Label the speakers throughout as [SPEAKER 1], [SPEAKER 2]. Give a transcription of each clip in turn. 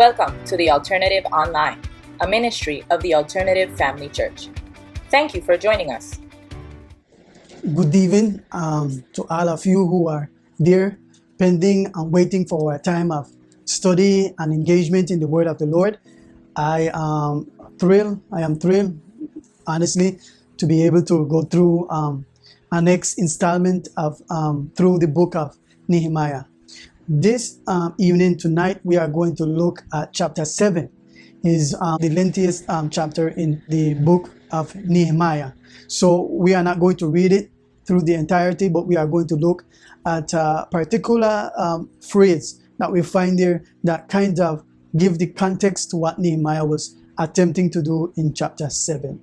[SPEAKER 1] Welcome to the Alternative Online, a ministry of the Alternative Family Church. Thank you for joining us.
[SPEAKER 2] Good evening to all of you who are there, pending and waiting for a time of study and engagement in the Word of the Lord. I am thrilled, honestly, to be able to go through our next installment of through the book of Nehemiah. This evening, tonight, we are going to look at chapter 7. Is the lengthiest chapter in the book of Nehemiah. So we are not going to read it through the entirety, but we are going to look at a particular phrase that we find there that kind of give the context to what Nehemiah was attempting to do in chapter 7.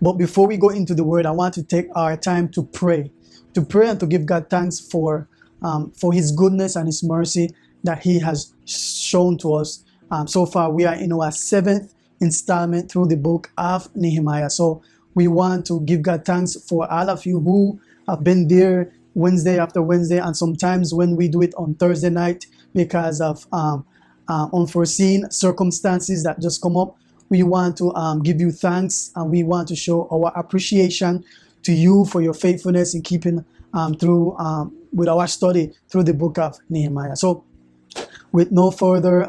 [SPEAKER 2] But before we go into the word, I want to take our time to pray and to give God thanks for His goodness and His mercy that He has shown to us. So far, we are in our 7th installment through the book of Nehemiah. So we want to give God thanks for all of you who have been there Wednesday after Wednesday, and sometimes when we do it on Thursday night because of unforeseen circumstances that just come up. We want to give you thanks, and we want to show our appreciation to you for your faithfulness in keeping through with our study through the book of Nehemiah. So with no further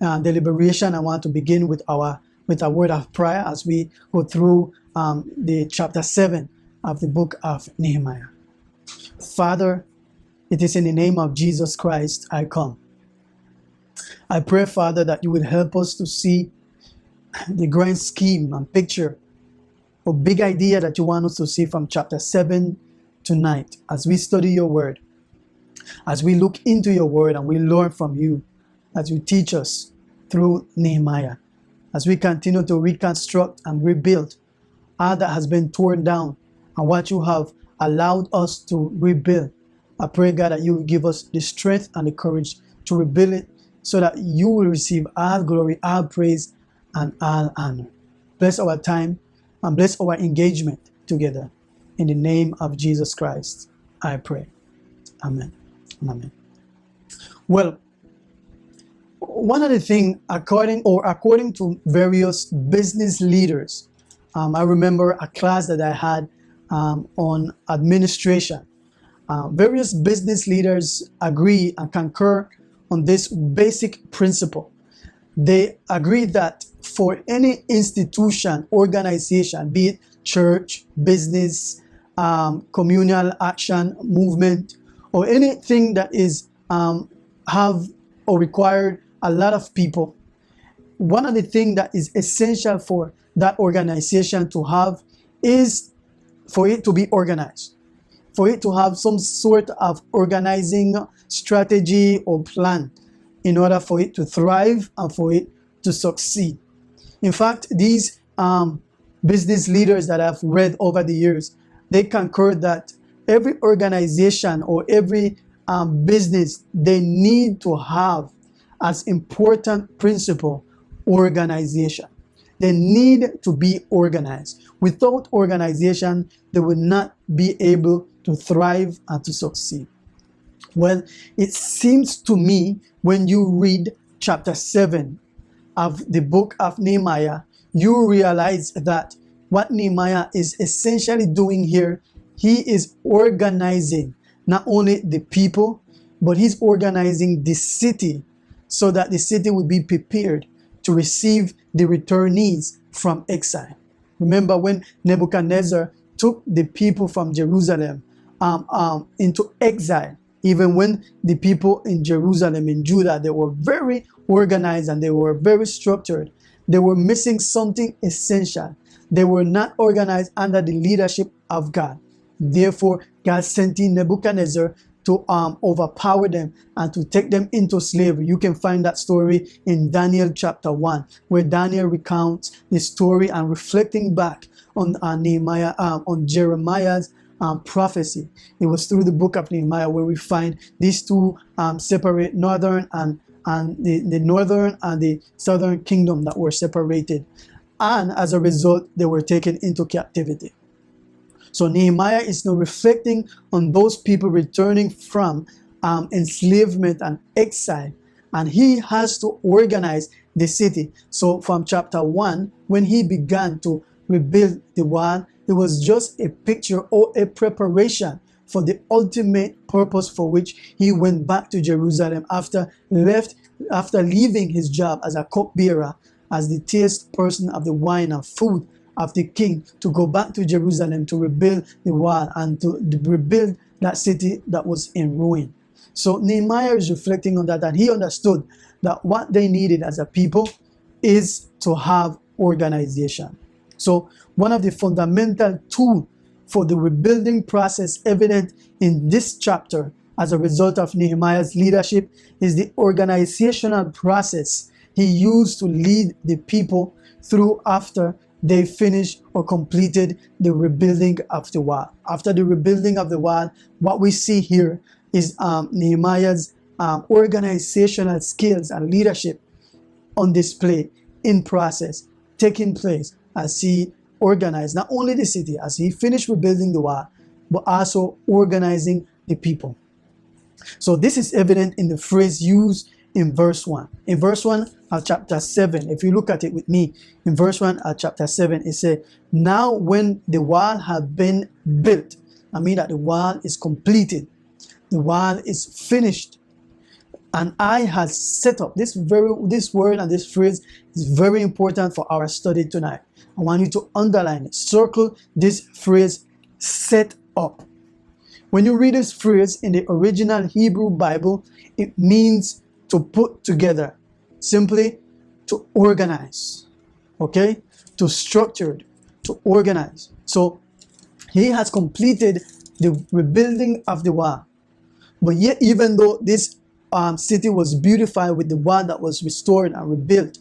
[SPEAKER 2] deliberation, I want to begin with a word of prayer as we go through the chapter 7 of the book of Nehemiah. Father, it is in the name of Jesus Christ I come. I pray, Father, that you will help us to see the grand scheme and picture or big idea that you want us to see from chapter 7 tonight as we study your word, as we look into your word and we learn from you, as you teach us through Nehemiah, as we continue to reconstruct and rebuild all that has been torn down and what you have allowed us to rebuild. I pray, God, that you will give us the strength and the courage to rebuild it so that you will receive all glory, all praise, and all honor. Bless our time and bless our engagement together. In the name of Jesus Christ, I pray. Amen. Amen. Well, one of the things, according to various business leaders, I remember a class that I had on administration. Various business leaders agree and concur on this basic principle. They agree that for any institution, organization, be it church, business, communal action, movement, or anything that is have or required a lot of people, one of the things that is essential for that organization to have is for it to be organized, for it to have some sort of organizing strategy or plan in order for it to thrive and for it to succeed. In fact, these business leaders that I've read over the years, they concur that every organization or every business, they need to have as important principle organization. They need to be organized. Without organization, they will not be able to thrive and to succeed. Well, it seems to me when you read chapter 7 of the book of Nehemiah, you realize that what Nehemiah is essentially doing here, he is organizing not only the people, but he's organizing the city so that the city will be prepared to receive the returnees from exile. Remember when Nebuchadnezzar took the people from Jerusalem into exile, even when the people in Jerusalem, in Judah, they were very organized and they were very structured, they were missing something essential. They were not organized under the leadership of God. Therefore, God sent in Nebuchadnezzar to overpower them and to take them into slavery. You can find that story in Daniel chapter 1, where Daniel recounts the story and reflecting back on Nehemiah, on Jeremiah's prophecy. It was through the book of Nehemiah where we find these two separate northern and the northern and the southern kingdom that were separated. And as a result, they were taken into captivity. So Nehemiah is now reflecting on those people returning from enslavement and exile and he has to organize the city. So from chapter 1, when he began to rebuild the wall, it was just a picture or a preparation for the ultimate purpose for which he went back to Jerusalem after leaving his job as a cupbearer, as the taste person of the wine and food of the king, to go back to Jerusalem to rebuild the wall and to rebuild that city that was in ruin. So Nehemiah is reflecting on that, and he understood that what they needed as a people is to have organization. So one of the fundamental tools for the rebuilding process evident in this chapter as a result of Nehemiah's leadership is the organizational process he used to lead the people through after they finished or completed the rebuilding of the wall. After the rebuilding of the wall, what we see here is Nehemiah's organizational skills and leadership on display in process, taking place as he organized not only the city, as he finished rebuilding the wall, but also organizing the people. So this is evident in the phrase used in verse 1. In verse 1 of chapter 7, if you look at it with me, in verse 1 of chapter 7, it says, now when the wall had been built, I mean that the wall is completed, the wall is finished, and I had set up. This word and this phrase is very important for our study tonight. I want you to underline it, circle this phrase, set up. When you read this phrase in the original Hebrew Bible, it means to put together, simply to organize, okay? To structure, to organize. So he has completed the rebuilding of the wall. But yet, even though this city was beautified with the wall that was restored and rebuilt,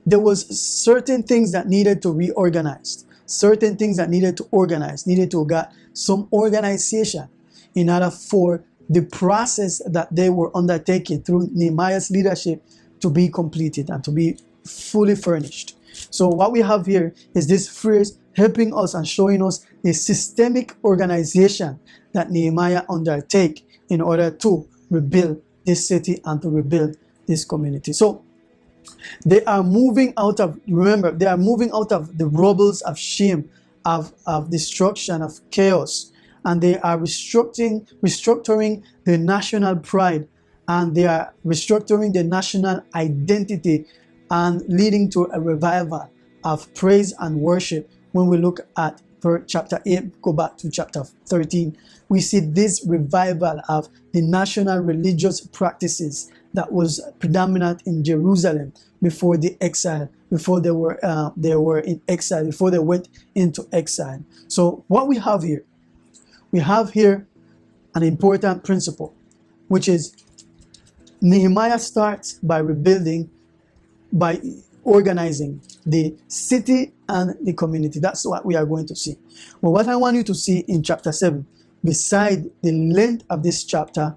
[SPEAKER 2] there was certain things that needed to reorganize, certain things that needed to organize, needed to get some organization in order for the process that they were undertaking through Nehemiah's leadership to be completed and to be fully furnished. So what we have here is this phrase helping us and showing us a systemic organization that Nehemiah undertake in order to rebuild this city and to rebuild this community. So they are moving out of, remember, they are moving out of the rubbles of shame, of destruction, of chaos, and they are restructuring the national pride, and they are restructuring the national identity and leading to a revival of praise and worship. When we look at chapter 8, go back to chapter 13, we see this revival of the national religious practices that was predominant in Jerusalem before the exile, before they were in exile, before they went into exile. So what we have here an important principle, which is Nehemiah starts by rebuilding, by organizing the city and the community. That's what we are going to see. Well, what I want you to see in chapter 7, beside the length of this chapter,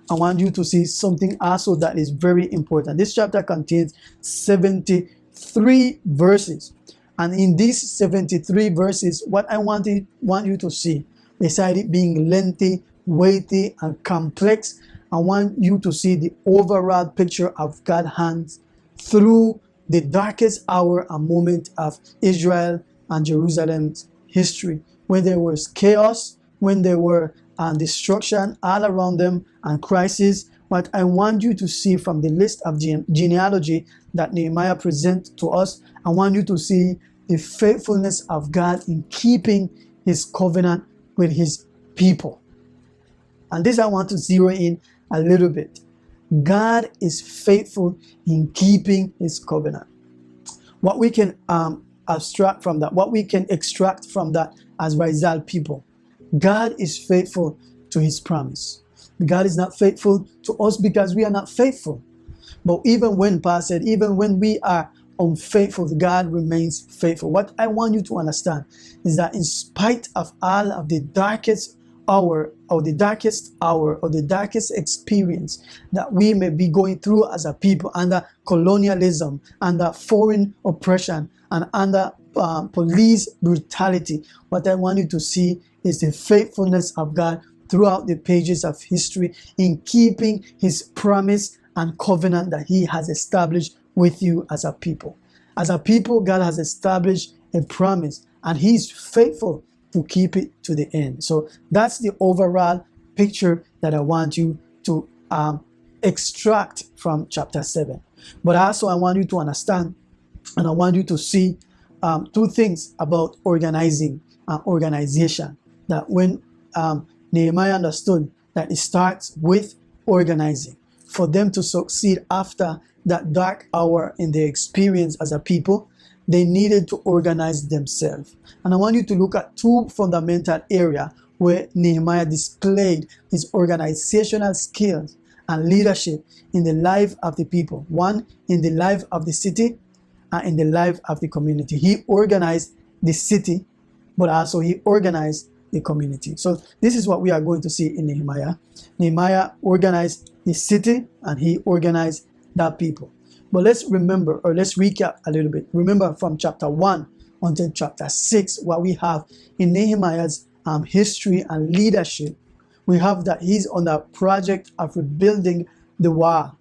[SPEAKER 2] I want you to see something also that is very important. This chapter contains 73 verses. And in these 73 verses, what I want you to see, beside it being lengthy, weighty, and complex, I want you to see the overall picture of God's hands through the darkest hour and moment of Israel and Jerusalem's history, when there was chaos, when there were destruction all around them and crisis. What I want you to see from the list of genealogy that Nehemiah presents to us, I want you to see the faithfulness of God in keeping his covenant with his people. And this I want to zero in a little bit. God is faithful in keeping his covenant. What we can abstract from that, what we can extract from that as Rizal people, God is faithful to his promise. God is not faithful to us because we are not faithful. But even when Paul said, even when we are unfaithful, God remains faithful. What I want you to understand is that in spite of all of the darkest hour or the darkest experience that we may be going through as a people under colonialism, under foreign oppression, and under police brutality, what I want you to see is the faithfulness of God throughout the pages of history in keeping his promise and covenant that he has established with you as a people. As a people, God has established a promise, and he's faithful to keep it to the end. So that's the overall picture that I want you to extract from chapter 7. But also I want you to understand, and I want you to see two things about organizing and organization. That when Nehemiah understood that it starts with organizing, for them to succeed after that dark hour in their experience as a people, they needed to organize themselves. And I want you to look at two fundamental areas where Nehemiah displayed his organizational skills and leadership in the life of the people. One, in the life of the city, and in the life of the community. He organized the city, but also he organized the community. So this is what we are going to see in Nehemiah. Nehemiah organized the city, and he organized that people. But let's remember, or let's recap a little bit. Remember from chapter 1 until chapter 6, what we have in Nehemiah's history and leadership. We have that he's on the project of rebuilding the wall.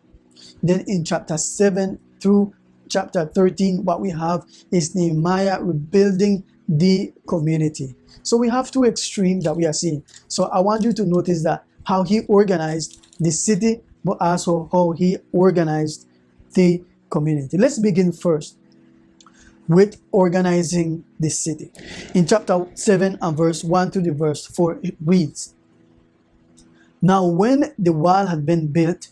[SPEAKER 2] Then in chapter 7 through chapter 13, what we have is Nehemiah rebuilding the community. So we have two extremes that we are seeing. So I want you to notice that how he organized the city, but also how he organized the community. Let's begin first with organizing the city. In chapter 7 and verse 1 to the verse 4, it reads, "Now when the wall had been built,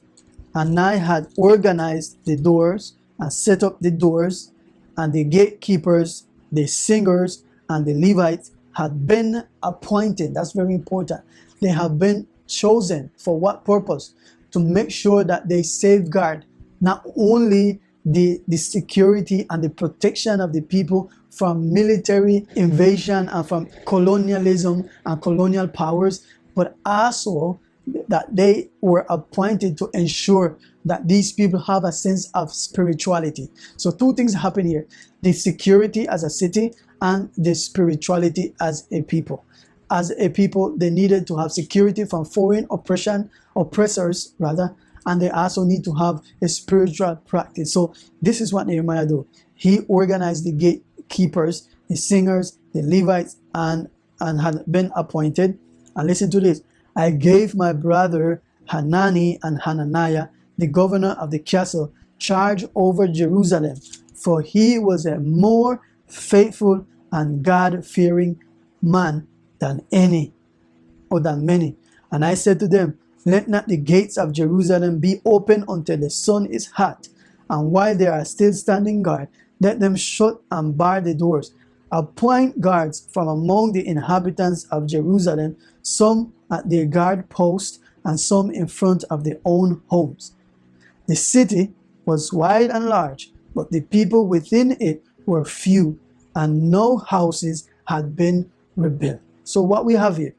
[SPEAKER 2] and I had organized the doors and set up the doors, and the gatekeepers, the singers, and the Levites had been appointed." That's very important. They have been chosen for what purpose? To make sure that they safeguard not only the security and the protection of the people from military invasion and from colonialism and colonial powers, but also that they were appointed to ensure that these people have a sense of spirituality. So two things happen here: the security as a city and the spirituality as a people. As a people, they needed to have security from foreign oppressors rather, and they also need to have a spiritual practice. So this is what Nehemiah do. He organized the gatekeepers, the singers, the Levites, and had been appointed. And listen to this: "I gave my brother Hanani and Hananiah, the governor of the castle, charge over Jerusalem, for he was a more faithful and God-fearing man than any, or than many. And I said to them, let not the gates of Jerusalem be open until the sun is hot, and while they are still standing guard, let them shut and bar the doors. Appoint guards from among the inhabitants of Jerusalem, some at their guard post, and some in front of their own homes." The city was wide and large, but the people within it were few, and no houses had been rebuilt. So what we have here,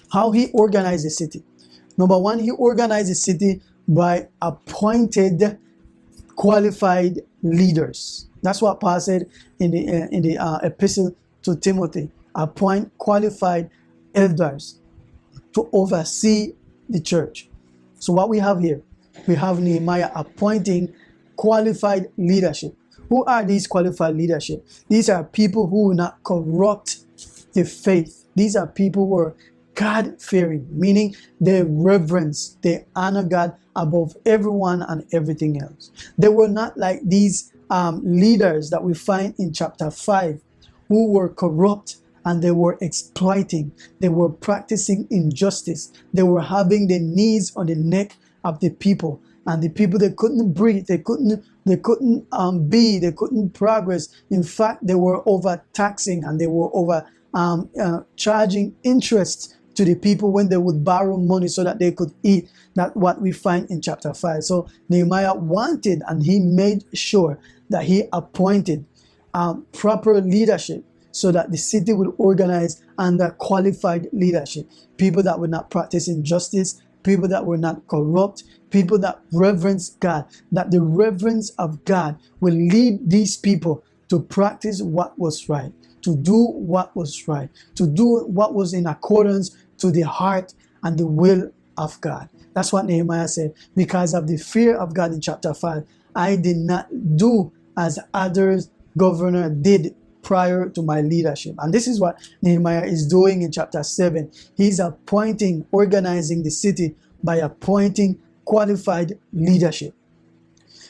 [SPEAKER 2] how he organized the city. Number one, he organized the city by appointed qualified leaders. That's what Paul said in the epistle to Timothy: appoint qualified elders to oversee the church. So what we have here, we have Nehemiah appointing qualified leadership. Who are these qualified leadership? These are people who will not corrupt the faith. These are people who are God-fearing, meaning they reverence, they honor God above everyone and everything else. They were not like these leaders that we find in chapter 5, who were corrupt and they were exploiting. They were practicing injustice. They were having the knees on the neck of the people, and the people, they couldn't breathe, they couldn't progress. In fact, they were overtaxing, and they were over charging interest to the people when they would borrow money so that they could eat. That's what we find in chapter 5. So Nehemiah wanted, and he made sure that he appointed proper leadership so that the city would organize under qualified leadership. People that would not practice injustice, people that were not corrupt, people that reverence God, that the reverence of God will lead these people to practice what was right, to do what was right, to do what was in accordance to the heart and the will of God. That's what Nehemiah said. Because of the fear of God in chapter 5, I did not do as others governor did prior to my leadership. And this is what Nehemiah is doing in chapter 7. He's appointing, organizing the city by appointing qualified leadership.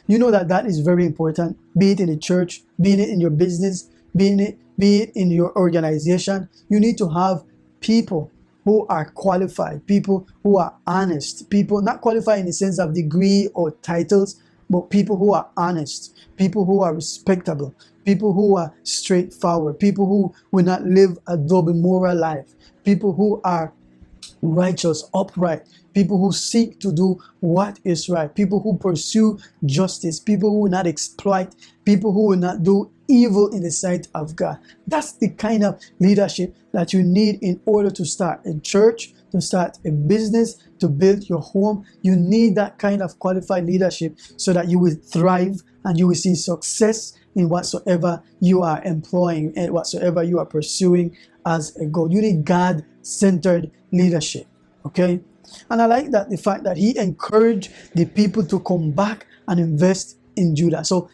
[SPEAKER 2] You know that that is very important, be it in the church, be it in your business, be it in your organization. You need to have people who are qualified, people who are honest, people not qualified in the sense of degree or titles, but people who are honest, people who are respectable, people who are straightforward, people who will not live a double moral life, people who are righteous, upright, people who seek to do what is right, people who pursue justice, people who will not exploit, people who will not do evil in the sight of God. That's the kind of leadership that you need in order to start a church, to start a business, to build your home. You need that kind of qualified leadership so that you will thrive and you will see success in whatsoever you are employing and whatsoever you are pursuing as a goal. You need God-centered leadership, okay? And I like that the fact that he encouraged the people to come back and invest in Judah. So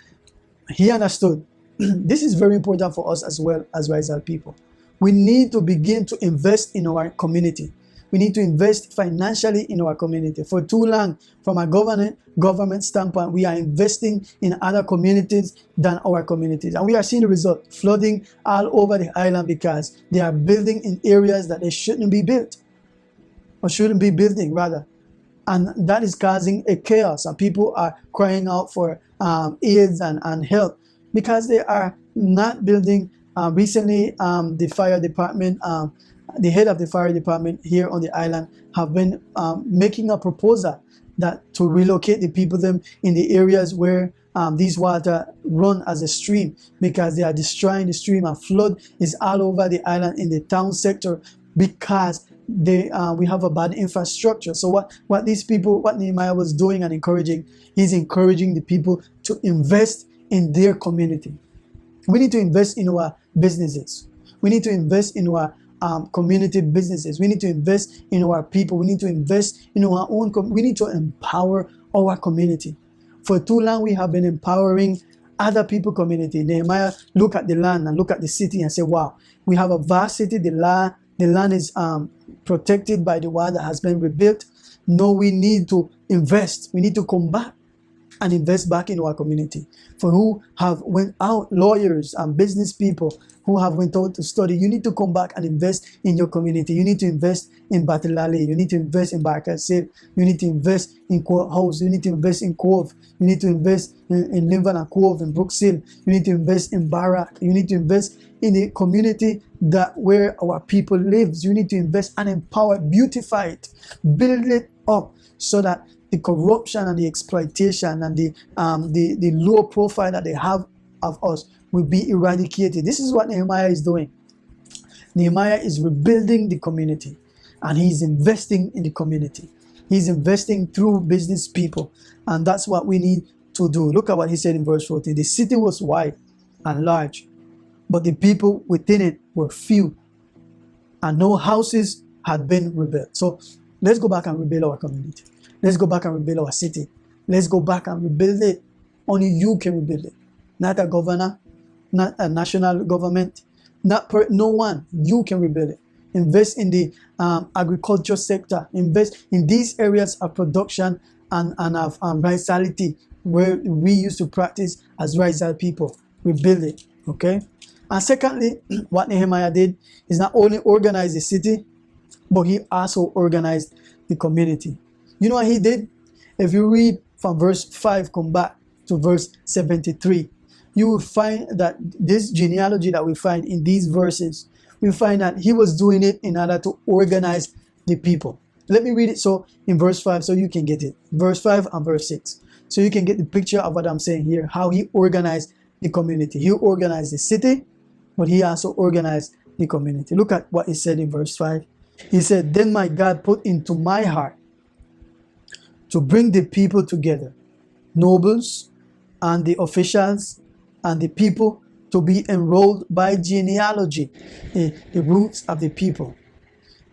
[SPEAKER 2] he understood this is very important for us as well as Rizal people. We need to begin to invest in our community. We need to invest financially in our community. For too long, from a government standpoint, we are investing in other communities than our communities. And we are seeing the result, flooding all over the island because they are building in areas that they shouldn't be built, or shouldn't be building rather. And that is causing a chaos. And people are crying out for aids and help because they are not building. Recently, the fire department, the head of the fire department here on the island have been making a proposal that to relocate the people them in the areas where these water run as a stream, because they are destroying the stream, and flood is all over the island in the town sector because we have a bad infrastructure. So what these people, what Nehemiah was doing and encouraging, he's encouraging the people to invest in their community. We need to invest in our businesses. We need to invest in our community businesses. We need to invest in our people. We need to invest in our own. We need to empower our community. For too long, we have been empowering other people community. Nehemiah look at the land and look at the city and say, wow, we have a vast city. The land is protected by the wall that has been rebuilt. No, we need to invest. We need to come back and invest back in our community. For who have went out, lawyers and business people who have went out to study, you need to come back and invest in your community. You need to invest in Batalali. You need to invest in Barkasib. You need to invest in Courthouse. You need to invest in Cove. You need to invest in Lincoln and Cove and Brooks Hill. You need to invest in Barak. You need to invest in the community that where our people lives. You need to invest and empower, beautify it, build it up so that the corruption and the exploitation and the low profile that they have of us will be eradicated. This is what Nehemiah is doing. Nehemiah is rebuilding the community, and he's investing in the community. He's investing through business people, and that's what we need to do. Look at what he said in verse 14. The city was wide and large, but the people within it were few, and no houses had been rebuilt. So let's go back and rebuild our community. Let's go back and rebuild our city. Let's go back and rebuild it. Only you can rebuild it. Not a governor, not a national government, no one. You can rebuild it. Invest in the agriculture sector. Invest in these areas of production and of vitality where we used to practice as Rizal people. Rebuild it, okay? And secondly, what Nehemiah did is not only organize the city, but he also organized the community. You know what he did? If you read from verse 5, come back to verse 73, you will find that this genealogy that we find in these verses, we find that he was doing it in order to organize the people. Let me read it so in verse 5 so you can get it. Verse 5 and verse 6. So you can get the picture of what I'm saying here, how he organized the community. He organized the city, but he also organized the community. Look at what he said in verse 5. He said, "Then my God put into my heart to bring the people together, nobles and the officials and the people to be enrolled by genealogy," the roots of the people.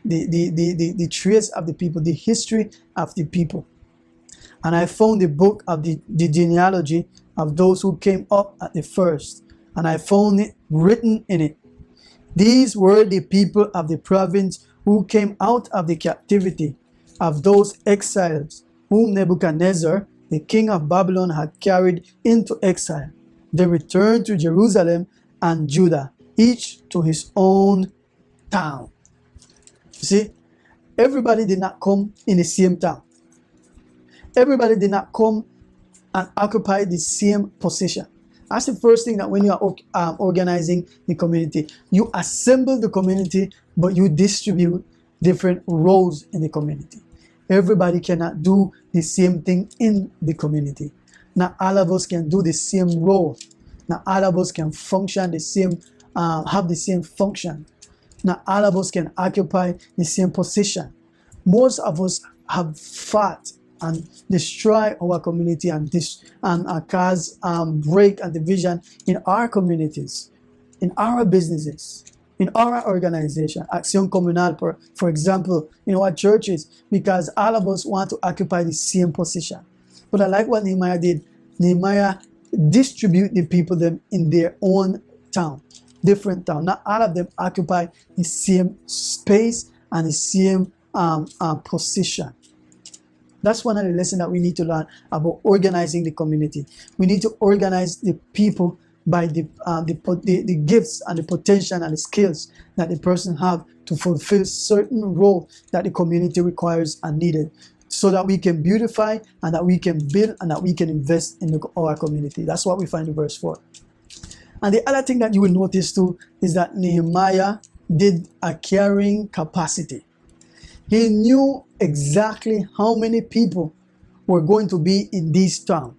[SPEAKER 2] the trace of the people, the history of the people. And I found the book of the genealogy of those who came up at the first, and I found it written in it. These were the people of the province who came out of the captivity of those exiles whom Nebuchadnezzar, the king of Babylon, had carried into exile. They returned to Jerusalem and Judah, each to his own town. You see, everybody did not come in the same town. Everybody did not come and occupy the same position. That's the first thing, that when you are organizing the community, you assemble the community, but you distribute different roles in the community. Everybody cannot do the same thing in the community. Not all of us can do the same role. Not all of us can function the same, have the same function. Not all of us can occupy the same position. Most of us have fought and destroy our community and cause break and division in our communities, in our businesses, in our organization, Action Communal, for example, in our churches, because all of us want to occupy the same position. But I like what Nehemiah did. Nehemiah distribute the people them in their own town, different town. Not all of them occupy the same space and the same position. That's one of the lessons that we need to learn about organizing the community. We need to organize the people by the gifts and the potential and the skills that the person have to fulfill certain role that the community requires and needed, so that we can beautify and that we can build and that we can invest in our community. That's what we find in verse 4. And the other thing that you will notice too is that Nehemiah did a carrying capacity. He knew exactly how many people were going to be in this town.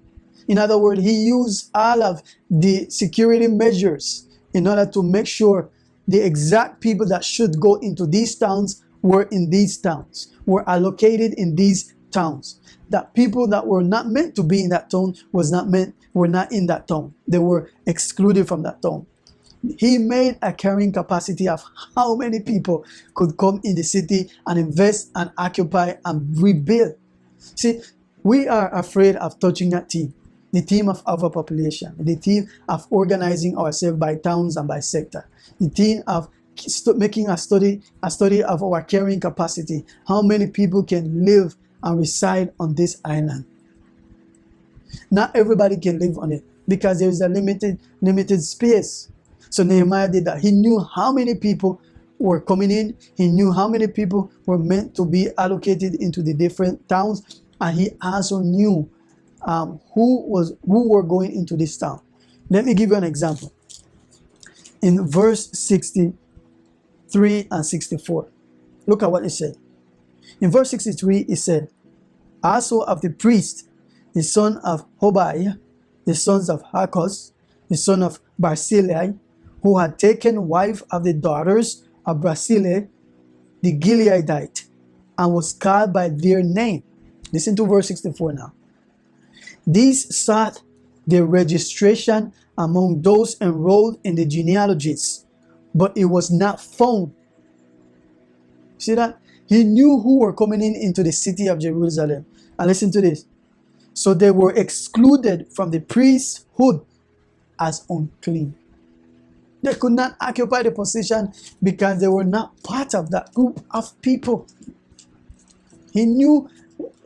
[SPEAKER 2] In other words, he used all of the security measures in order to make sure the exact people that should go into these towns were in these towns, were allocated in these towns. That people that were not meant to be in that town were not in that town. They were excluded from that town. He made a carrying capacity of how many people could come in the city and invest and occupy and rebuild. See, we are afraid of touching that team, the team of overpopulation, the team of organizing ourselves by towns and by sector, the team of making a study of our carrying capacity. How many people can live and reside on this island? Not everybody can live on it because there is a limited space. So Nehemiah did that. He knew how many people were coming in. He knew how many people were meant to be allocated into the different towns. And he also knew who were going into this town. Let me give you an example. In verse 63 and 64, look at what it said. In verse 63, it said, also of the priest, the son of Hobaiah, the sons of Hakos, the son of Barzillai, who had taken wife of the daughters of Barzillai, the Gileadite, and was called by their name. Listen to verse 64 now. These sought their registration among those enrolled in the genealogies, but it was not found. See that? He knew who were coming into the city of Jerusalem. And listen to this. So they were excluded from the priesthood as unclean. They could not occupy the position because they were not part of that group of people. He knew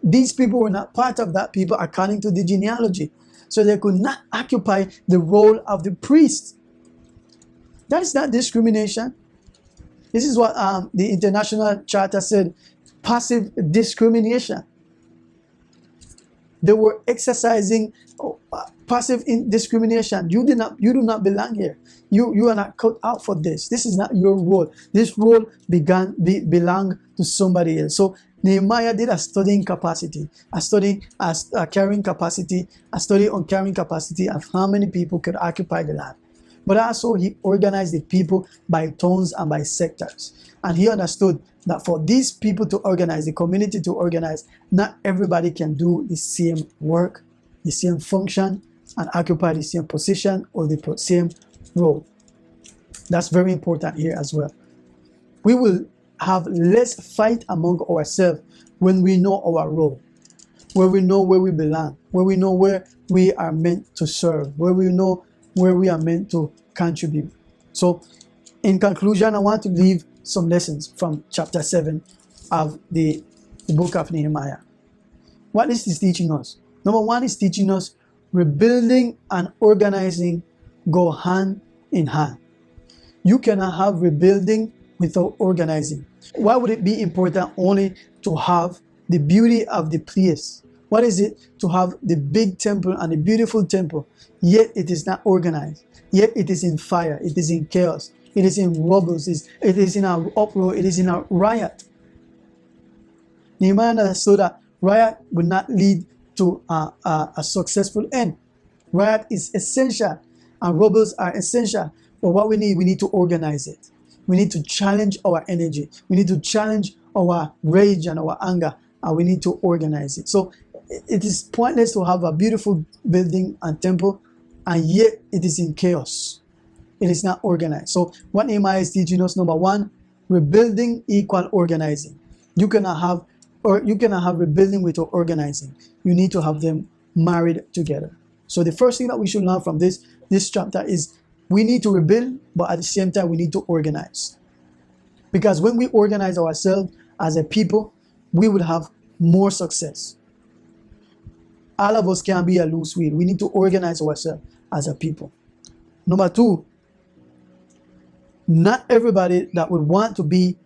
[SPEAKER 2] these people were not part of that people according to the genealogy. So they could not occupy the role of the priest. That is not discrimination. This is what the International Charter said, passive discrimination. They were exercising passive discrimination. You do not belong here. You are not cut out for this. This is not your role. This role belonged to somebody else. So Nehemiah did a studying capacity, a carrying capacity, a study on carrying capacity of how many people could occupy the land. But also he organized the people by towns and by sectors. And he understood that for these people to organize, the community to organize, not everybody can do the same work, the same function, and occupy the same position or the same role. That's very important here as well. We will have less fight among ourselves when we know our role, where we know where we belong, where we know where we are meant to serve, where we know where we are meant to contribute. So, in conclusion, I want to leave some lessons from chapter 7 of the book of Nehemiah. What is this teaching us? Number one, is teaching us rebuilding and organizing go hand in hand. You cannot have rebuilding without organizing. Why would it be important only to have the beauty of the place? What is it to have the big temple and the beautiful temple, yet it is not organized, yet it is in fire, it is in chaos, it is in rubbles, it is in an uproar, it is in a riot. Nehemiah understood that riot would not lead to a successful end. Riot is essential, and rebels are essential. But what we need to organize it. We need to challenge our energy. We need to challenge our rage and our anger, and we need to organize it. So it is pointless to have a beautiful building and temple, and yet it is in chaos. It is not organized. So what Nehemiah is teaching us, number one, rebuilding equal organizing. You cannot have rebuilding without organizing. You need to have them married together. So the first thing that we should learn from this chapter is we need to rebuild, but at the same time we need to organize. Because when we organize ourselves as a people, we would have more success. All of us can't be a loose wheel. We need to organize ourselves as a people. Number two, not everybody that would want to be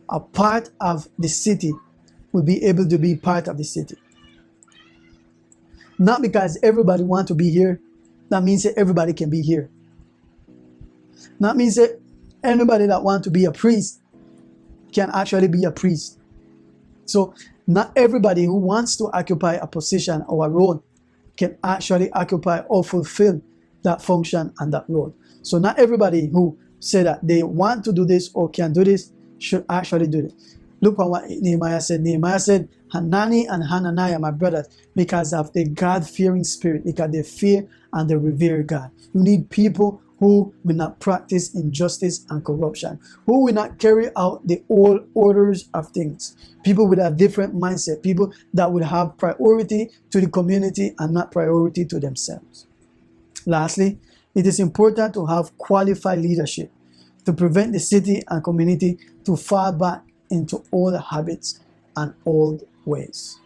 [SPEAKER 2] a part of the city will be able to be part of the city. Not because everybody wants to be here, that means that everybody can be here. That means that anybody that wants to be a priest can actually be a priest. So not everybody who wants to occupy a position or a role can actually occupy or fulfill that function and that role. So not everybody who say that they want to do this or can do this should actually do it. Look at what Nehemiah said. Nehemiah said, Hanani and Hananiah, my brothers, because of the God-fearing spirit, because they fear and they revere God. You need people who will not practice injustice and corruption, who will not carry out the old orders of things. People with a different mindset, people that will have priority to the community and not priority to themselves. Lastly, it is important to have qualified leadership to prevent the city and community to fall back into old habits and old ways.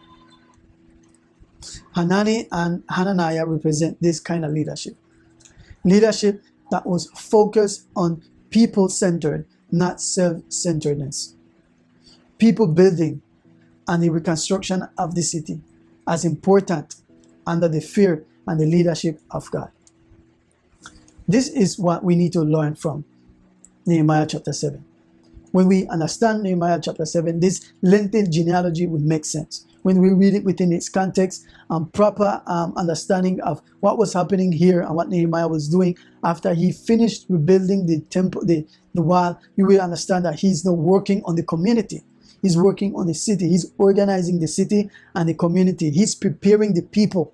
[SPEAKER 2] Hanani and Hananiah represent this kind of leadership. Leadership that was focused on people-centered, not self-centeredness. People building and the reconstruction of the city as important under the fear and the leadership of God. This is what we need to learn from Nehemiah chapter 7. When we understand Nehemiah chapter 7, this lengthy genealogy will make sense. When we read it within its context and proper understanding of what was happening here and what Nehemiah was doing after he finished rebuilding the temple, the wall, you will understand that he's not working on the community. He's working on the city. He's organizing the city and the community. He's preparing the people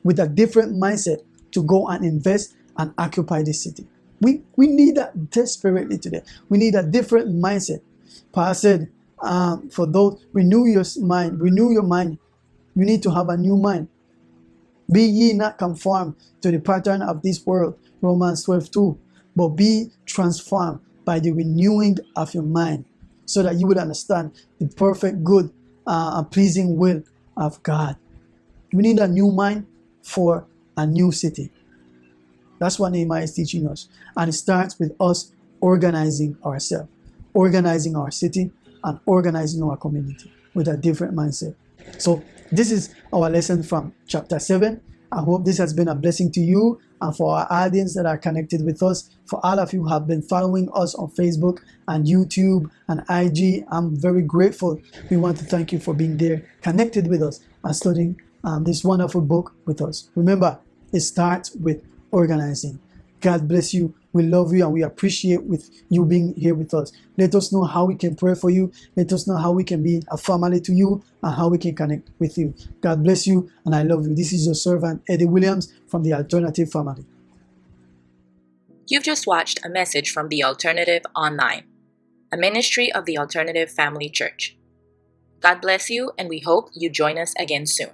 [SPEAKER 2] with a different mindset to go and invest and occupy the city. We need that desperately today. We need a different mindset. Paul said, for those, renew your mind. You need to have a new mind. Be ye not conformed to the pattern of this world, Romans 12:2, but be transformed by the renewing of your mind, so that you would understand the perfect, good, and pleasing will of God. We need a new mind for a new city. That's what Nehemiah is teaching us. And it starts with us organizing ourselves, organizing our city, and organizing our community with a different mindset. So this is our lesson from chapter 7. I hope this has been a blessing to you and for our audience that are connected with us. For all of you who have been following us on Facebook and YouTube and IG, I'm very grateful. We want to thank you for being there, connected with us and studying this wonderful book with us. Remember, it starts with organizing. God bless you. We love you and we appreciate with you being here with us. Let us know how we can pray for you. Let us know how we can be a family to you and how we can connect with you. God bless you and I love you. This is your servant, Eddie Williams from the Alternative Family.
[SPEAKER 1] You've just watched a message from The Alternative Online. a ministry of the Alternative Family Church. God bless you, and we hope you join us again soon.